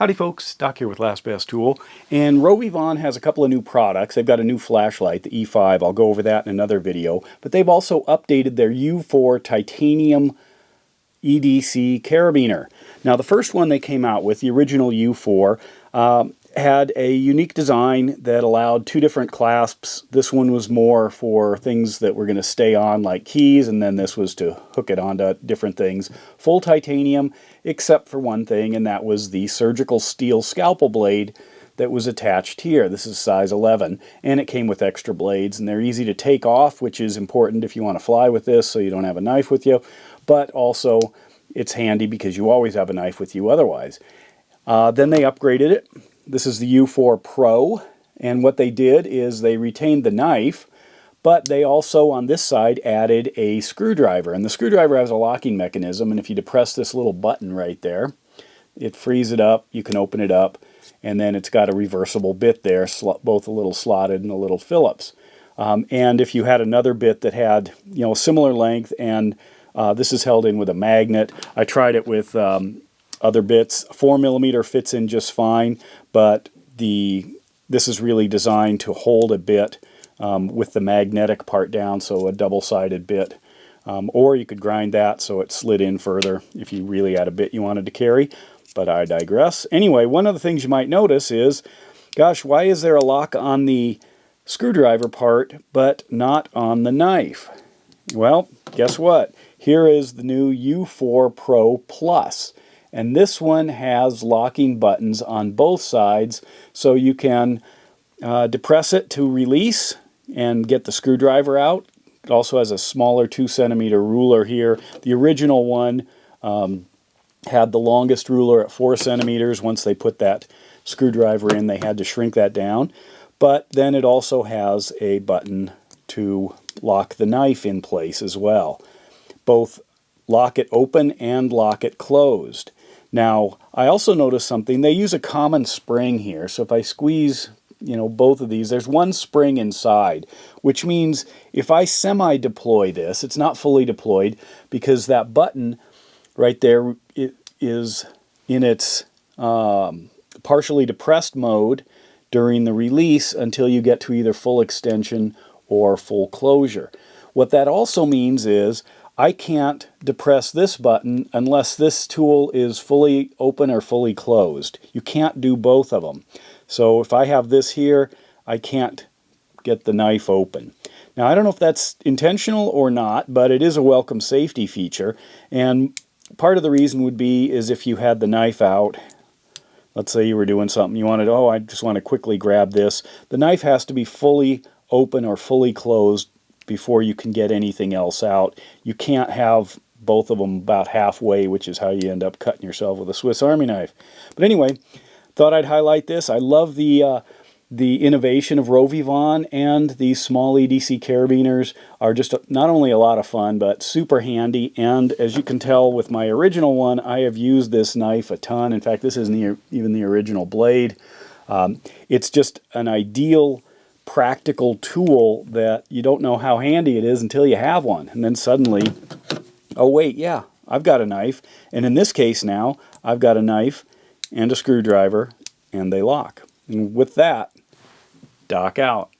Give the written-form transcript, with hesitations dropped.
Howdy folks, Doc here with Last Best Tool, and RovyVon has a couple of new products. They've got a new flashlight, the E5, I'll go over that in another video, but they've also updated their U4 titanium EDC carabiner. Now the first one they came out with, the original U4, had a unique design that allowed two different clasps. This one was more for things that were going to stay on like keys, and then this was to hook it onto different things. Full titanium, except for one thing, and that was the surgical steel scalpel blade that was attached here. This is size 11, and it came with extra blades, and they're easy to take off, which is important if you want to fly with this so you don't have a knife with you, but also it's handy because you always have a knife with you otherwise. Then they upgraded it. This is the U4 Pro, and what they did is they retained the knife, but they also on this side added a screwdriver, and the screwdriver has a locking mechanism, and if you depress this little button right there, it frees it up, you can open it up, and then it's got a reversible bit there, both a little slotted and a little Phillips. And if you had another bit that had, you know, a similar length, and this is held in with a magnet. I tried it with other bits. 4mm fits in just fine, but this is really designed to hold a bit with the magnetic part down, so a double-sided bit. Or you could grind that so it slid in further if you really had a bit you wanted to carry, but I digress. Anyway, one of the things you might notice is, gosh, why is there a lock on the screwdriver part but not on the knife? Well, guess what? Here is the new U4 Pro Plus. And this one has locking buttons on both sides, so you can depress it to release and get the screwdriver out. It also has a smaller 2cm ruler here. The original one had the longest ruler at 4 centimeters. Once they put that screwdriver in, they had to shrink that down. But then it also has a button to lock the knife in place as well. Both lock it open and lock it closed. Now, I also noticed something. They use a common spring here, so if I squeeze, you know, both of these, there's one spring inside, which means if I semi-deploy this, it's not fully deployed because that button right there is in its partially depressed mode during the release until you get to either full extension or full closure. What that also means is I can't depress this button unless this tool is fully open or fully closed. You can't do both of them. So if I have this here, I can't get the knife open. Now I don't know if that's intentional or not, but it is a welcome safety feature. And part of the reason would be is if you had the knife out, let's say you were doing something, you wanted, oh, I just want to quickly grab this. The knife has to be fully open or fully closed before you can get anything else out. You can't have both of them about halfway, which is how you end up cutting yourself with a Swiss Army knife. But anyway, thought I'd highlight this. I love the innovation of RovyVon, and these small EDC carabiners are just not only a lot of fun, but super handy. And as you can tell with my original one, I have used this knife a ton. In fact, this isn't even the original blade. It's just an ideal practical tool that you don't know how handy it is until you have one, and then suddenly, oh wait, yeah, I've got a knife, and in this case now I've got a knife and a screwdriver, and they lock. And with that, Doc out.